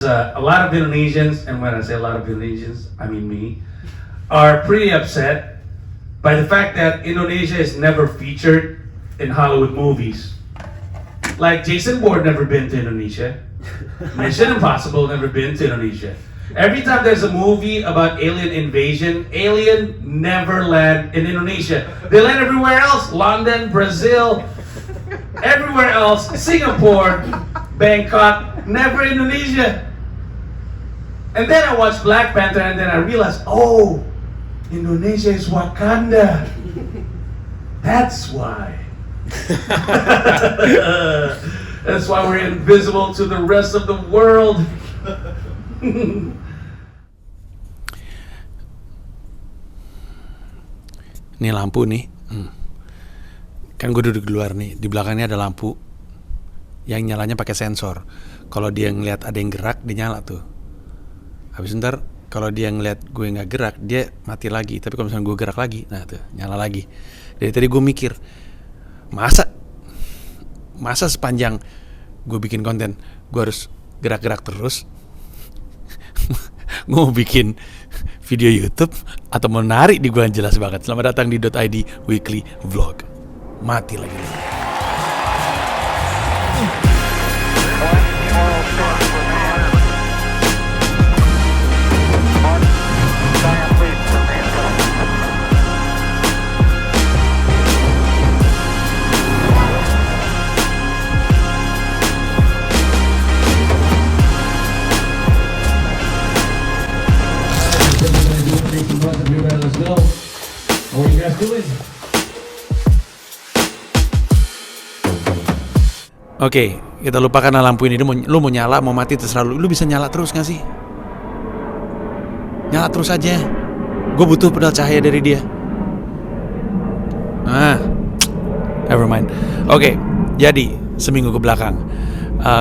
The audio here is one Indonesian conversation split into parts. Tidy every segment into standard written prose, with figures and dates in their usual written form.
A lot of Indonesians, and when I say a lot of Indonesians, I mean me, are pretty upset by the fact that Indonesia is never featured in Hollywood movies. Like Jason Bourne never been to Indonesia. Mission Impossible never been to Indonesia. Every time there's a movie about alien invasion, alien never land in Indonesia. They land everywhere else. London, Brazil, everywhere else. Singapore, Bangkok, never Indonesia. And then I watched Black Panther and then I realized, oh, Indonesia is Wakanda. That's why. That's why we're invisible to the rest of the world. Ini lampu nih, kan gue duduk di luar nih, di belakangnya ada lampu yang nyalanya pakai sensor. Kalau dia ngeliat ada yang gerak, dia nyala tuh. Habis ntar kalau dia ngeliat gue nggak gerak, dia mati lagi. Tapi kalau misalnya gue gerak lagi, nah tuh nyala lagi. Dari tadi gue mikir, masa sepanjang gue bikin konten, gue harus gerak-gerak terus. Gue mau bikin video YouTube atau mau narik di gue yang jelas banget. Selamat datang di .id Weekly Vlog. Mati lagi. Let's go. What are you guys doing? Oke, kita lupakan lampu ini. Lu mau nyala, mau mati terserah lu. Lu bisa nyala terus gak sih? Nyala terus aja. Gue butuh pedal cahaya dari dia. Never mind. Oke, jadi seminggu ke belakang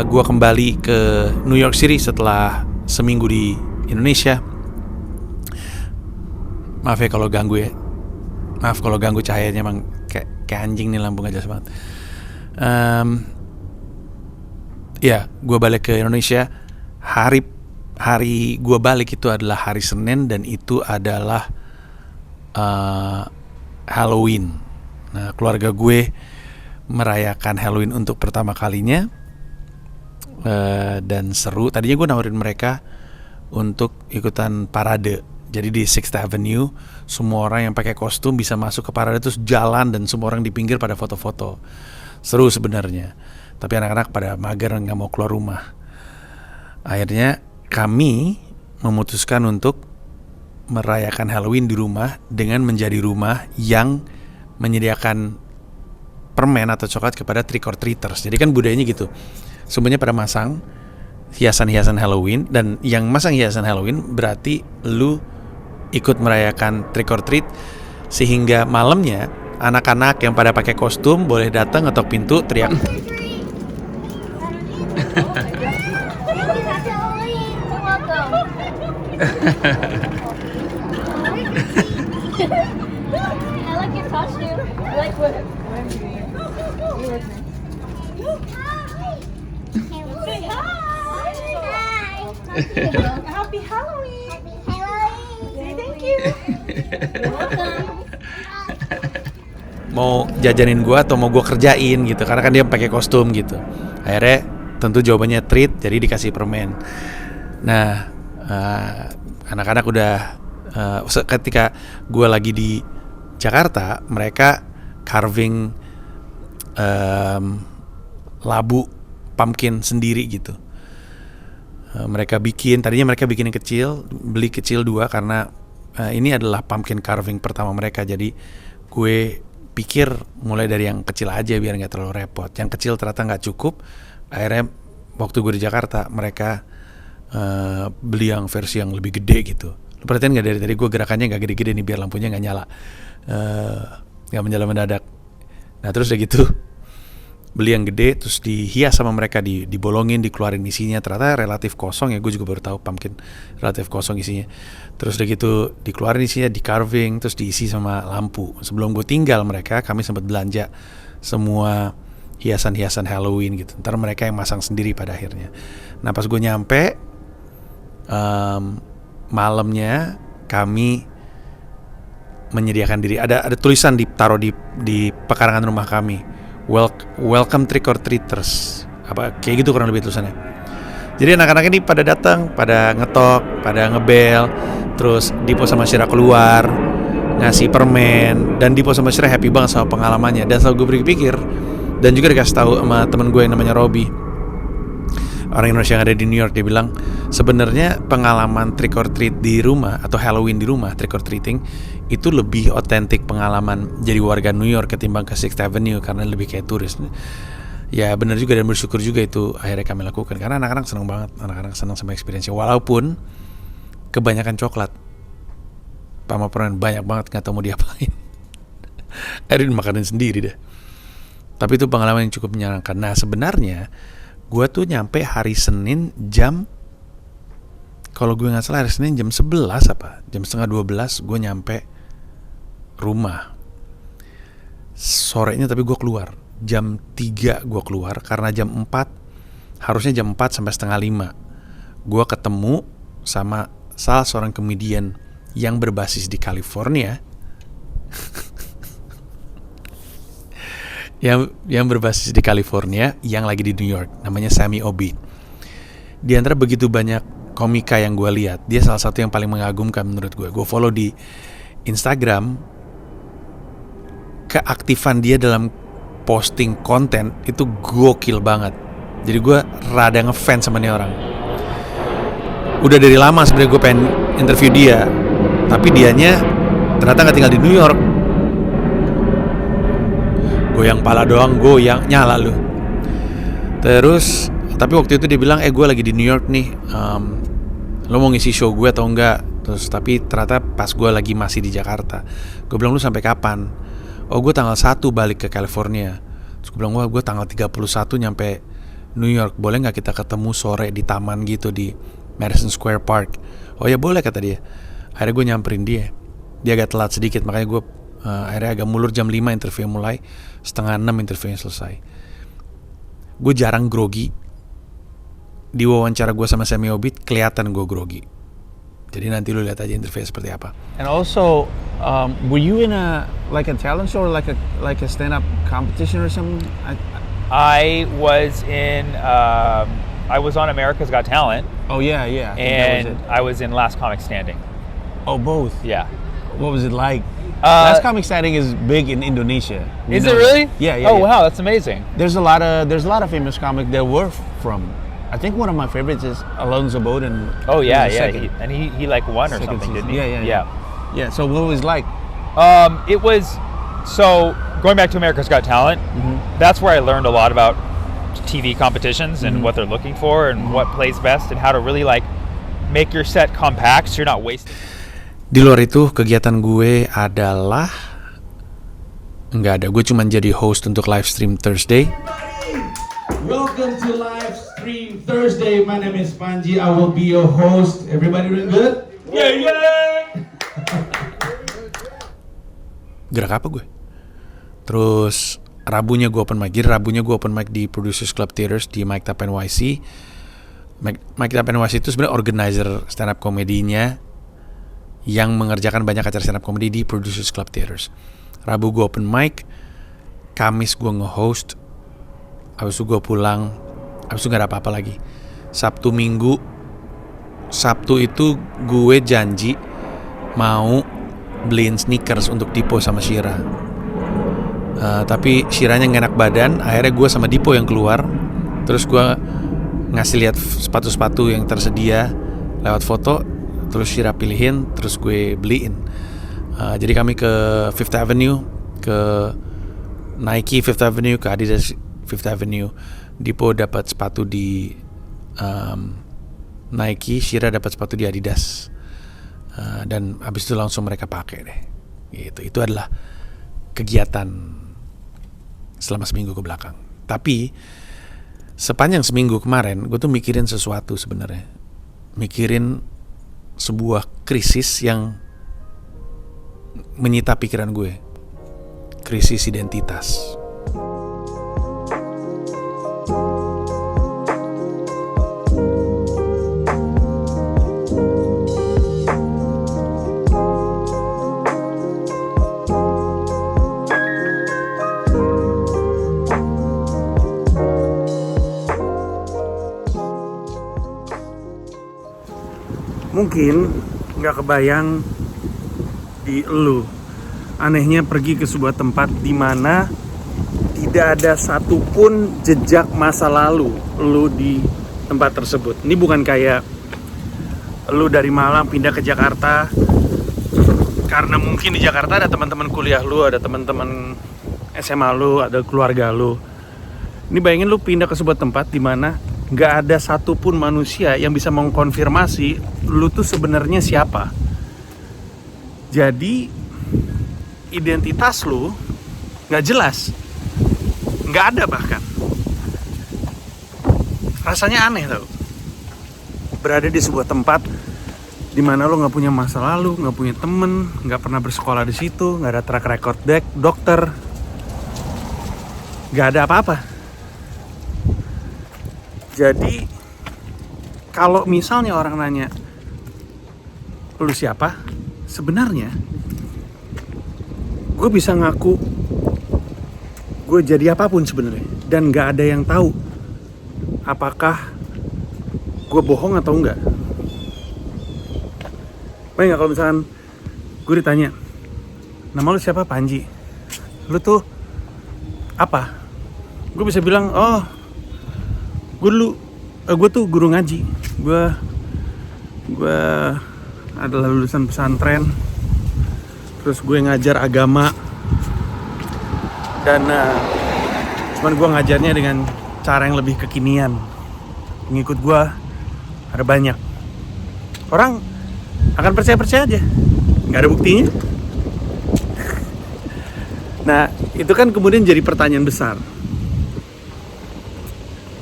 gue kembali ke New York City setelah seminggu di Indonesia. Maaf ya kalau ganggu ya. Maaf kalau ganggu cahayanya, emang kayak anjing nih lampu gak jelas banget. Ya, gue balik ke Indonesia. Hari gue balik itu adalah hari Senin dan itu adalah Halloween. Nah, keluarga gue merayakan Halloween untuk pertama kalinya dan seru. Tadinya gue nawarin mereka untuk ikutan parade. Jadi di 6th Avenue semua orang yang pakai kostum bisa masuk ke parade terus jalan dan semua orang di pinggir pada foto-foto. Seru sebenarnya. Tapi anak-anak pada mager nggak mau keluar rumah. Akhirnya kami memutuskan untuk merayakan Halloween di rumah dengan menjadi rumah yang menyediakan permen atau coklat kepada trick or treaters. Jadi kan budayanya gitu. Semuanya pada masang hiasan-hiasan Halloween dan yang masang hiasan Halloween berarti lu ikut merayakan trick or treat, sehingga malamnya anak-anak yang pada pakai kostum boleh datang ngetok pintu teriak I like your costume. I like what you look nice. Say hi. Happy Halloween. Say thank you. You're welcome. mau jajanin gue atau mau gue kerjain gitu, karena kan dia pakai kostum gitu. Akhirnya tentu jawabannya treat, jadi dikasih permen. Nah, anak-anak udah ketika gue lagi di Jakarta, mereka carving labu pumpkin sendiri gitu. Tadinya mereka bikin yang kecil, beli kecil 2 karena ini adalah pumpkin carving pertama mereka. Jadi gue pikir mulai dari yang kecil aja biar nggak terlalu repot. Yang kecil ternyata nggak cukup. Akhirnya waktu gue di Jakarta mereka beli yang versi yang lebih gede gitu. Lu perhatiin nggak dari tadi gue gerakannya nggak gede-gede nih biar lampunya nggak nyala, nggak menyala mendadak. Nah terus udah gitu beli yang gede terus dihias sama mereka, dibolongin, dikeluarin isinya. Ternyata relatif kosong ya, gue juga baru tahu pumpkin relatif kosong isinya. Terus udah gitu dikeluarin isinya, di carving, terus diisi sama lampu. Sebelum gue tinggal mereka, kami sempat belanja semua hiasan-hiasan Halloween gitu. Ntar mereka yang masang sendiri pada akhirnya. Nah pas gue nyampe, Malamnya kami menyediakan diri. Ada tulisan ditaruh di pekarangan rumah kami. Welcome trick or treaters. Apa kayak gitu kurang lebih tulisannya. Jadi anak-anak ini pada datang, pada ngetok, pada ngebel, terus Dipo sama Syira keluar ngasih permen, dan Dipo sama Syira happy banget sama pengalamannya. Dan selalu gue berpikir, dan juga dikasih tahu sama teman gue yang namanya Robi, orang Indonesia yang ada di New York. Dia bilang sebenarnya pengalaman trick or treat di rumah atau Halloween di rumah, trick or treating, itu lebih otentik pengalaman jadi warga New York ketimbang ke Sixth Avenue karena lebih kayak turis. Ya benar juga, dan bersyukur juga itu akhirnya kami lakukan karena anak-anak senang banget, anak-anak senang sama experience-nya walaupun kebanyakan coklat. Pama permen banyak banget, nggak tahu mau diapain. Akhirnya dimakanin sendiri deh. Tapi itu pengalaman yang cukup menyenangkan. Nah sebenarnya gue tuh nyampe hari Senin jam, kalau gue nggak salah hari Senin jam 11 apa, jam setengah 12 gue nyampe rumah. Sorenya tapi gue keluar jam 3, gue keluar karena jam 4, harusnya jam 4 sampai setengah 5 gue ketemu sama salah seorang komedian yang berbasis di California. yang berbasis di California yang lagi di New York, namanya Sammy Obi. Di antara begitu banyak komika yang gue lihat, dia salah satu yang paling mengagumkan menurut gue. Gue follow di Instagram, keaktifan dia dalam posting konten itu gokil banget. Jadi gue rada ngefans sama nih orang. Udah dari lama sebenarnya gue pengen interview dia, tapi dianya ternyata nggak tinggal di New York. Goyang pala doang, goyang nyala lu. Terus tapi waktu itu dia bilang, gue lagi di New York nih, lo mau ngisi show gue atau enggak? Terus tapi ternyata pas gue lagi masih di Jakarta. Gue bilang, lu sampai kapan? Oh gue tanggal 1 balik ke California. Terus gue bilang, wah gue tanggal 31 nyampe New York, boleh gak kita ketemu sore di taman gitu di Madison Square Park? Oh ya boleh kata dia. Akhirnya gue nyamperin dia. Dia agak telat sedikit, makanya gue akhirnya agak mulur. Jam 5 interview mulai, setengah 6 interviewnya selesai. Gue jarang grogi. Di wawancara gue sama Sammy Obi kelihatan gue grogi. Jadi nanti lu lihat aja interview seperti apa. And also, were you in a talent show or like a stand-up competition or something? I was on America's Got Talent. Oh yeah. And I was in Last Comic Standing. Oh, both. Yeah. What was it like? Last Comic Standing is big in Indonesia. Is it really? Yeah. Oh wow, that's amazing. There's a lot of famous comics that were from. I think one of my favorites is Alonzo Bowden. Oh yeah. He like won or something, didn't he? Yeah. So what was it like? It was, so going back to America's Got Talent, that's where I learned a lot about TV competitions and what they're looking for and what plays best and how to really like make your set compact so you're not wasting. Di luar itu kegiatan gue adalah nggak ada. Gue cuma jadi host untuk live stream Thursday. Welcome to Live Stream Thursday. My name is Panji. I will be your host. Everybody doing good? Yeah. Gerak apa gue? Terus Rabunya gue open mic. Jadi Rabunya gue open mic di Producers Club Theaters di Mike Tap NYC. Mike Tap NYC itu sebenarnya organizer stand up komedinya yang mengerjakan banyak acara stand up comedy di Producers Club Theaters. Rabu gue open mic, Kamis gue nge-host, habis itu gue pulang, habis itu gak ada apa-apa lagi. Sabtu Minggu, Sabtu itu gue janji mau beliin sneakers untuk Dipo sama Syira. Tapi Syiranya gak enak badan, akhirnya gue sama Dipo yang keluar. Terus gue ngasih lihat sepatu-sepatu yang tersedia lewat foto, terus Syira pilihin, terus gue beliin. Jadi kami ke Fifth Avenue, ke Nike Fifth Avenue, ke Adidas Fifth Avenue. Dipo dapat sepatu di Nike, Syira dapat sepatu di Adidas. Dan habis itu langsung mereka pakai deh. Gitu. Itu adalah kegiatan selama seminggu ke belakang. Tapi sepanjang seminggu kemarin, gue tuh mikirin sesuatu sebenarnya. Mikirin sebuah krisis yang menyita pikiran gue. Krisis identitas. Mungkin nggak kebayang di lu. Anehnya pergi ke sebuah tempat di mana tidak ada satupun jejak masa lalu lu di tempat tersebut. Ini bukan kayak lu dari Malang pindah ke Jakarta karena mungkin di Jakarta ada teman-teman kuliah lu, ada teman-teman SMA lu, ada keluarga lu. Ini bayangin lu pindah ke sebuah tempat di mana nggak ada satupun manusia yang bisa mengkonfirmasi lu tuh sebenarnya siapa. Jadi identitas lu nggak jelas, nggak ada bahkan. Rasanya aneh tau, berada di sebuah tempat di mana lo nggak punya masa lalu, nggak punya temen, nggak pernah bersekolah di situ, nggak ada track record dokter, nggak ada apa-apa. Jadi kalau misalnya orang nanya lu siapa, sebenarnya gue bisa ngaku gue jadi apapun sebenarnya, dan nggak ada yang tahu apakah gue bohong atau enggak. Bayang nggak kalau misalkan gue ditanya, nama lu siapa? Panji. Lu tuh apa? Gue bisa bilang, oh gue tuh guru ngaji. Gue adalah lulusan pesantren. Terus gue ngajar agama. Dan cuman gue ngajarnya dengan cara yang lebih kekinian. Pengikut gue ada banyak. Orang akan percaya aja, nggak ada buktinya. Nah, itu kan kemudian jadi pertanyaan besar.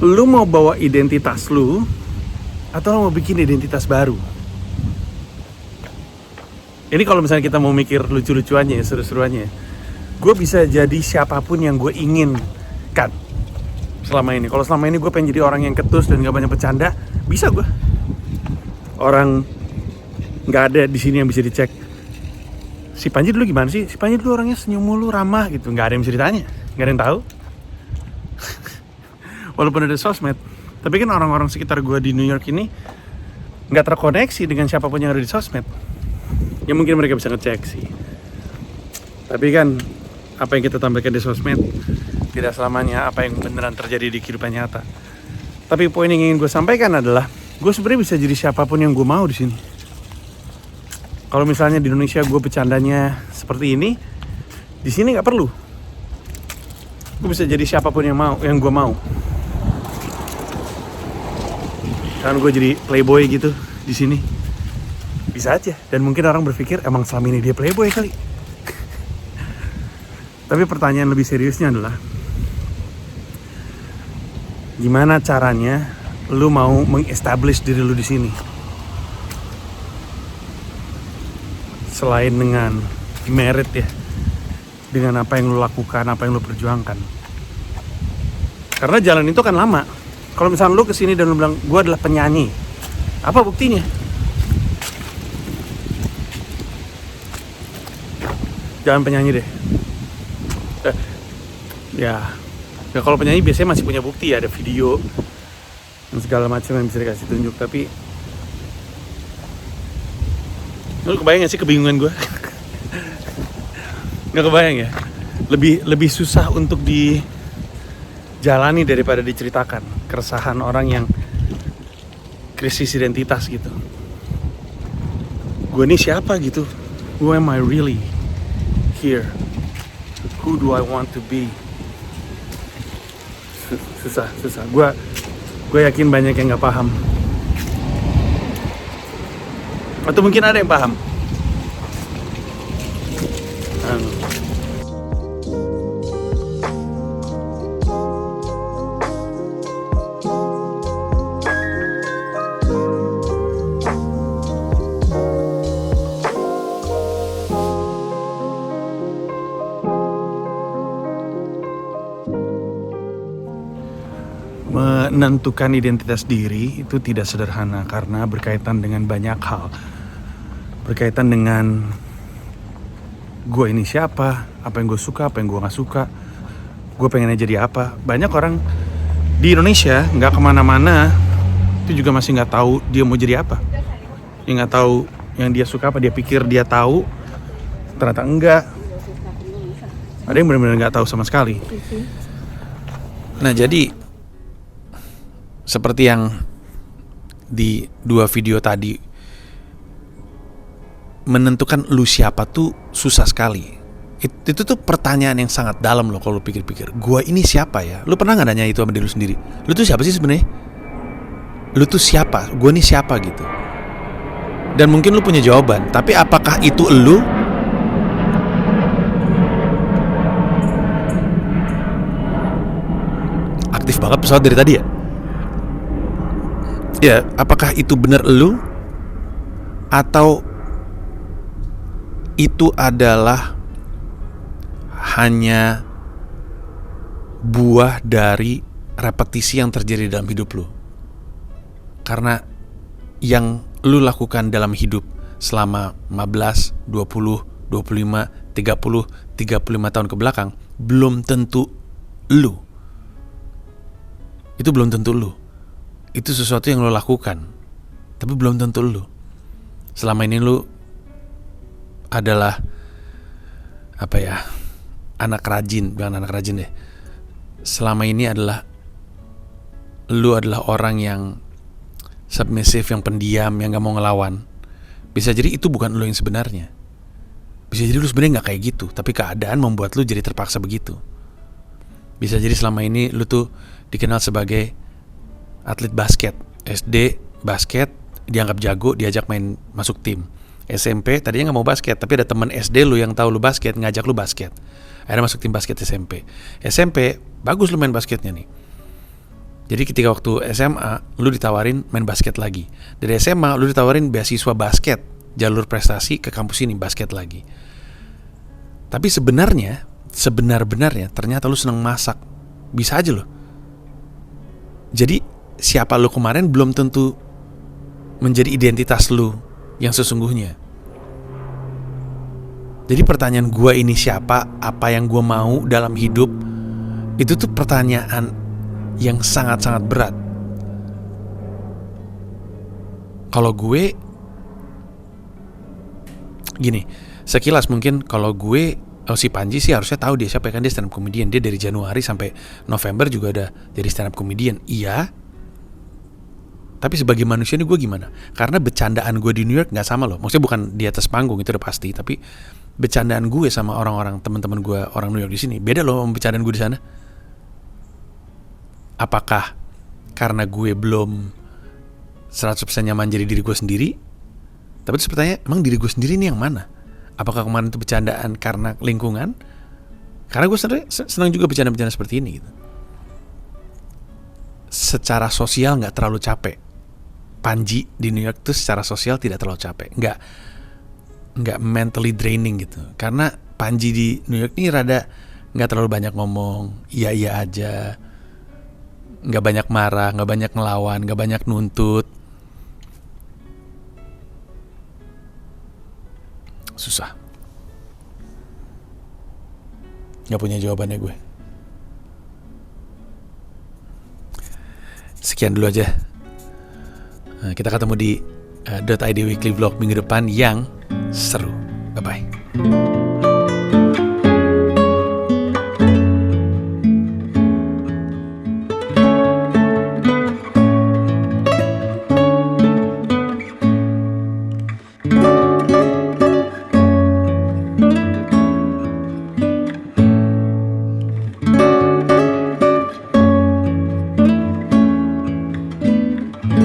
Lu mau bawa identitas lu atau lu mau bikin identitas baru? Ini kalau misalnya kita mau mikir lucu-lucuannya, seru-seruannya, gue bisa jadi siapapun yang gue inginkan selama ini. Kalau selama ini gue pengen jadi orang yang ketus dan gak banyak bercanda, bisa gue. Orang nggak ada di sini yang bisa dicek. Si Panji dulu gimana sih? Si Panji dulu orangnya senyum mulu, ramah gitu. Nggak ada yang bisa ditanya, nggak ada yang tahu. Walaupun ada sosmed, tapi kan orang-orang sekitar gue di New York ini nggak terkoneksi dengan siapapun yang ada di sosmed. Ya mungkin mereka bisa ngecek sih. Tapi kan apa yang kita tampilkan di sosmed tidak selamanya apa yang beneran terjadi di kehidupan nyata. Tapi poin yang ingin gue sampaikan adalah gue sebenarnya bisa jadi siapapun yang gue mau di sini. Kalau misalnya di Indonesia gue bercandanya seperti ini, di sini nggak perlu. Gue bisa jadi siapapun yang gue mau. Kan gue jadi playboy gitu di sini, bisa aja. Dan mungkin orang berpikir emang selama ini dia playboy kali. Tapi pertanyaan lebih seriusnya adalah, gimana caranya lu mau meng-establish diri lu di sini? Selain dengan merit ya, dengan apa yang lo lakukan, apa yang lo perjuangkan. Karena jalan itu kan lama. Kalau misalnya lo kesini dan lo bilang gue adalah penyanyi, apa buktinya? Jangan penyanyi deh. Ya kalau penyanyi biasanya masih punya bukti ya, ada video dan segala macam yang bisa dikasih tunjuk. Tapi lu kebayang gak sih kebingungan gue? Gak kebayang ya? Lebih susah untuk dijalani daripada diceritakan. Keresahan orang yang krisis identitas gitu. Gue ini siapa gitu? Who am I really here? Who do I want to be? Susah. Gue yakin banyak yang gak paham. Atau mungkin ada yang paham. Menentukan identitas diri itu tidak sederhana karena berkaitan dengan banyak hal. Berkaitan dengan gue ini siapa, apa yang gue suka, apa yang gue gak suka, gue pengennya jadi apa. Banyak orang di Indonesia gak kemana-mana itu juga masih gak tahu dia mau jadi apa. yang nggak tahu yang dia suka apa, dia pikir dia tahu, ternyata enggak. Ada yang benar-benar nggak tahu sama sekali. Nah jadi seperti yang di 2 video tadi, menentukan lu siapa tuh susah sekali. Itu tuh pertanyaan yang sangat dalam loh kalau lu pikir-pikir. Gua ini siapa ya? Lu pernah nggak nanya itu sama diri lu sendiri? Lu tuh siapa sih sebenarnya? Lu tuh siapa? Gua ini siapa gitu. Dan mungkin lu punya jawaban, tapi apakah itu lu? Aktif banget pesawat dari tadi ya? Ya, apakah itu benar lu? Atau itu adalah hanya buah dari repetisi yang terjadi dalam hidup lu? Karena yang lu lakukan dalam hidup selama 15, 20, 25, 30, 35 tahun ke belakang belum tentu lu. Itu belum tentu lu. Itu sesuatu yang lu lakukan, tapi belum tentu lu. Selama ini lu adalah apa ya? Anak rajin, bukan anak rajin deh. Selama ini adalah lu adalah orang yang submissive, yang pendiam, yang gak mau ngelawan. Bisa jadi itu bukan lu yang sebenarnya. Bisa jadi lu sebenarnya gak kayak gitu, tapi keadaan membuat lu jadi terpaksa begitu. Bisa jadi selama ini lu tuh dikenal sebagai atlet basket. SD basket, dianggap jago, diajak main masuk tim. SMP tadinya gak mau basket, tapi ada teman SD lu yang tahu lu basket, ngajak lu basket. Akhirnya masuk tim basket SMP. SMP bagus lu main basketnya nih. Jadi ketika waktu SMA lu ditawarin main basket lagi. Dari SMA lu ditawarin beasiswa basket, jalur prestasi ke kampus ini basket lagi. Tapi sebenar-benarnya ternyata lu seneng masak. Bisa aja loh. Jadi siapa lu kemarin belum tentu menjadi identitas lu yang sesungguhnya. Jadi pertanyaan gua ini siapa, apa yang gua mau dalam hidup, itu tuh pertanyaan yang sangat-sangat berat. Kalau gue gini, sekilas mungkin kalau gue, si Panji sih harusnya tahu dia siapa, kan dia stand up comedian. Dia dari Januari sampai November juga ada jadi stand up comedian. Iya. Tapi sebagai manusia ini gue gimana? Karena bercandaan gue di New York gak sama loh. Maksudnya bukan di atas panggung, itu udah pasti. Tapi bercandaan gue sama orang-orang, teman-teman gue orang New York di sini beda loh sama bercandaan gue di sana. Apakah karena gue belum 100% nyaman jadi diri gue sendiri? Tapi terus pertanyaan, emang diri gue sendiri ini yang mana? Apakah kemarin itu bercandaan karena lingkungan? Karena gue senang juga bercanda-bercanda seperti ini gitu. Secara sosial gak terlalu capek. Panji di New York tuh secara sosial tidak terlalu capek. Nggak mentally draining gitu. Karena Panji di New York ini rada nggak terlalu banyak ngomong, iya aja, nggak banyak marah, nggak banyak ngelawan, nggak banyak nuntut. Susah. Nggak punya jawabannya gue. Sekian dulu aja. Kita ketemu di .id Weekly Vlog minggu depan yang seru. Bye-bye.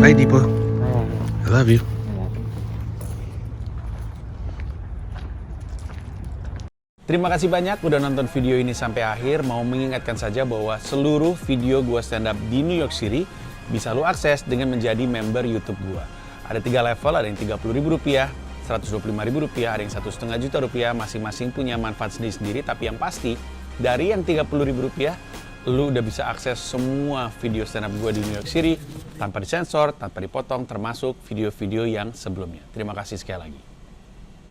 Bye, Dipo. I love you. Terima kasih banyak udah nonton video ini sampai akhir. Mau mengingatkan saja bahwa seluruh video gua stand up di New York City bisa lu akses dengan menjadi member YouTube gua. Ada 3 level, ada yang Rp30.000, Rp125.000, ada yang Rp1,5 juta, masing-masing punya manfaat sendiri-sendiri. Tapi yang pasti, dari yang Rp30.000, lu udah bisa akses semua video stand up gua di New York City tanpa disensor, tanpa dipotong, termasuk video-video yang sebelumnya. Terima kasih sekali lagi.